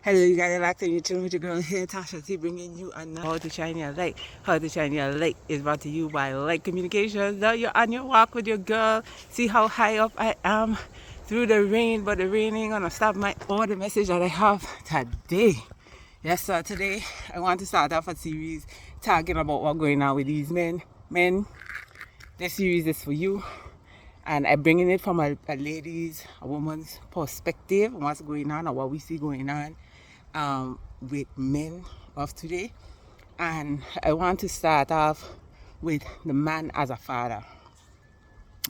Hello, you guys are locked in. You're chilling with your girl here, Tasha T, bringing you another How to Shine Your Light. How to Shine Your Light is brought to you by Light Communications. Now you're on your walk with your girl. See how high up I am through the rain, but the rain ain't gonna stop all the message that I have today. Yes, sir. Today I want to start off a series talking about what's going on with these men. Men, this series is for you. And I'm bringing it from a woman's perspective, what's going on or what we see going on with men of today. And I want to start off with the man as a father.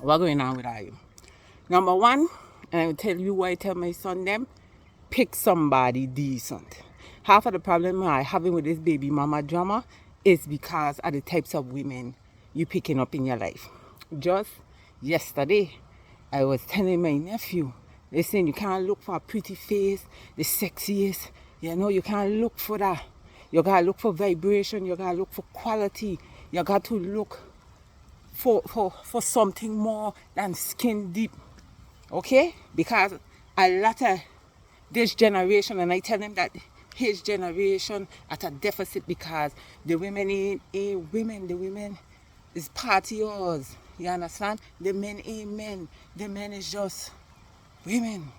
What's going on with you? Number one, and I will tell you why I tell my son them, pick somebody decent. Half of the problem I'm having with this baby mama drama is because of the types of women you picking up in your life. Just yesterday, I was telling my nephew, listen, you can't look for a pretty face, the sexiest, you can't look for that. You gotta look for vibration, you gotta look for quality, you got to look for something more than skin deep, okay? Because a lot of this generation, and I tell him that his generation at a deficit because the women ain't women, the women is partiers. You understand? The men ain't men. The men is just women.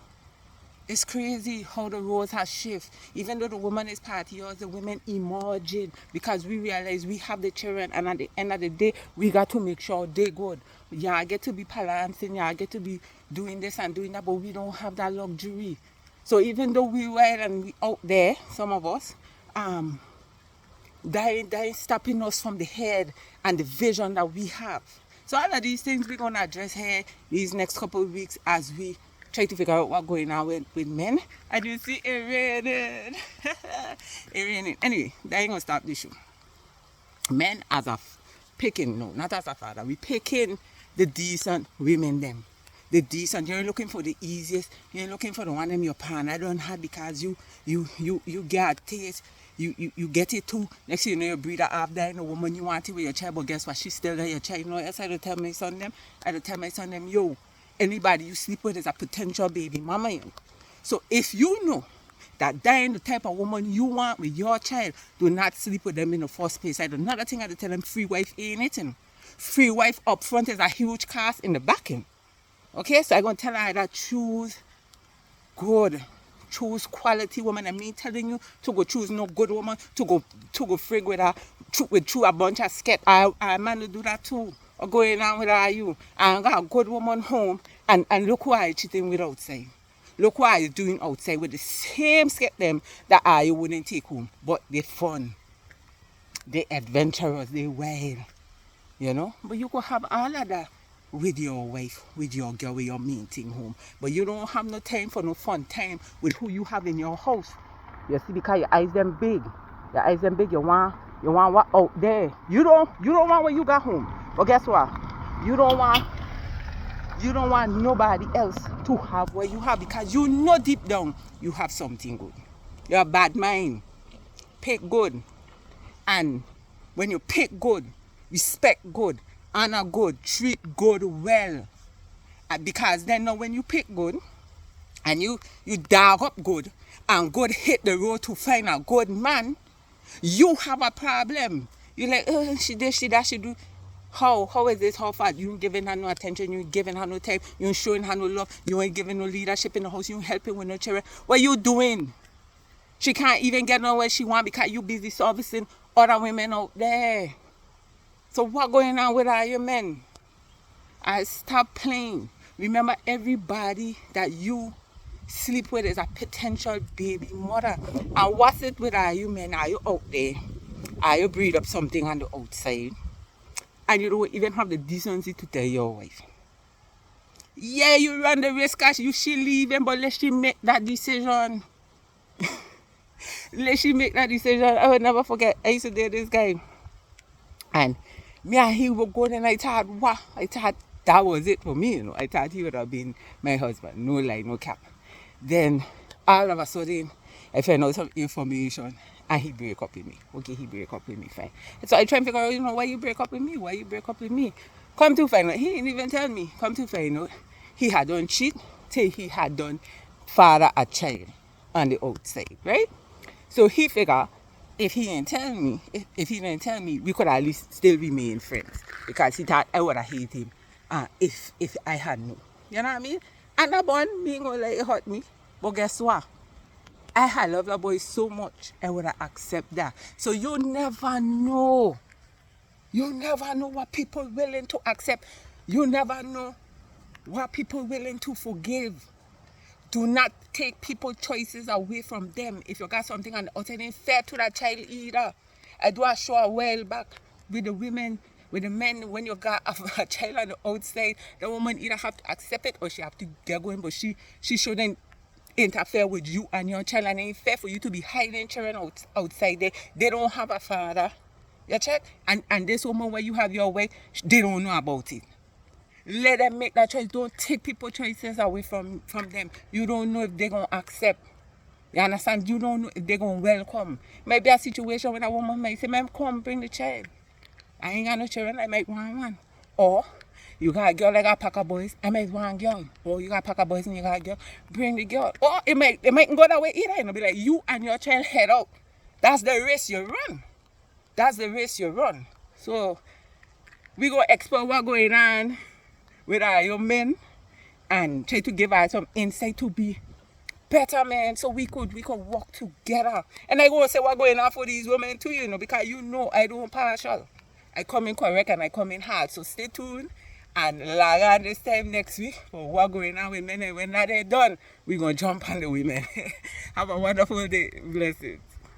It's crazy how the roles have shifted. Even though the woman is partiers, the women emerging because we realize we have the children, and at the end of the day, we got to make sure they good. Yeah, I get to be balancing, yeah, I get to be doing this and doing that, but we don't have that luxury. So even though we were and we out there, some of us, that is stopping us from the head and the vision that we have. So all of these things we're going to address here these next couple of weeks as we try to figure out what's going on with men. And you see it raining. It raining. Anyway, that ain't going to stop the issue. Men as a picking, no, not as a father. We picking the decent women them. The decent, you're looking for the easiest, you're looking for the one them your partner don't have because you get a taste. You get it too. Next thing you know, you breed her off there, and the woman you want it with your child, but guess what? She's still there, your child. You know, yes, I don't tell my son them, yo, anybody you sleep with is a potential baby mama. You know? So if you know that ain't the type of woman you want with your child, do not sleep with them in the first place. Another thing I tell them, free wife ain't it. You know? Free wife up front is a huge cost in the back end. Okay, so I'm going to tell her that choose good. Choose quality woman. And me telling you to go choose no good woman, to go frig with her, with a bunch of sket. I man to do that too. Or going on with her you. And got a good woman home and look who I cheating with outside. Look what I doing outside with the same sket them that I wouldn't take home. But they fun. They adventurous, they wild. But you could have all of that with your wife, with your girl, with your main thing home. But you don't have no time for no fun time with who you have in your house. You see, because your eyes them big. You want what out there. You don't want what you got home. But guess what? You don't want nobody else to have what you have because you know deep down you have something good. You have a bad mind. Pick good. And when you pick good, respect good, honor good, treat good well. Because then now when you pick good and you dog up good and good hit the road to find a good man, you have a problem. You're like, she did, she that, she do. How is this? How far? You ain't giving her no attention, you ain't giving her no time, you ain't showing her no love, you ain't giving no leadership in the house, you ain't helping with no children. What you doing? She can't even get nowhere she want because you busy servicing other women out there. So what going on with all your men? Stop playing. Remember, everybody that you sleep with is a potential baby mother. And what's it with all you men? Are you out there? Are you breed up something on the outside? And you don't even have the decency to tell your wife. Yeah, you run the risk as you she leaving, but let she make that decision. I will never forget. I used to date this guy. And me and he were going and I thought that was it for me, I thought he would have been my husband. No lie, no cap. Then all of a sudden I found out some information and he break up with me. Okay, he break up with me, fine. So I try and figure out, why you break up with me? Come to find out, he didn't even tell me. Come to find out, he had done cheat till he had done father a child. on the outside, right? So he figure if he didn't tell me, if he didn't tell me, we could at least still remain friends because he thought I would have hated him if I had known. You know what I mean? And that bond, me ain't gonna let it hurt me. But guess what? I had love that boy so much, I would have accept that. So you never know. You never know what people willing to accept. You never know what people willing to forgive. Do not take people's choices away from them. If you got something on the outside, ain't fair to that child either. I do a show a while back with the women, with the men, when you got a child on the outside, the woman either have to accept it or she have to get going, but she shouldn't interfere with you and your child, and it ain't fair for you to be hiding children outside there. They don't have a father. You check? And this woman where you have your way, they don't know about it. Let them make that choice. Don't take people's choices away from them. You don't know if they're going to accept. You understand? You don't know if they're going to welcome. Maybe a situation where a woman might say, "Ma'am, come bring the child. I ain't got no children, I might want one." Or you got a girl like a pack of boys, I might want a girl. Or you got a pack of boys and you got a girl, bring the girl. Or it might go that way either. It'll be like you and your child head out. That's the risk you run. That's the risk you run. So we go explore what's going on with our young men and try to give us some insight to be better men, so we could work together. And I go and say what's going on for these women too, you know, because you know I don't partial. I come in correct and I come in hard. So stay tuned and log on this time next week for what's going on with men. And when that is done, we're going to jump on the women. Have a wonderful day. Blessings.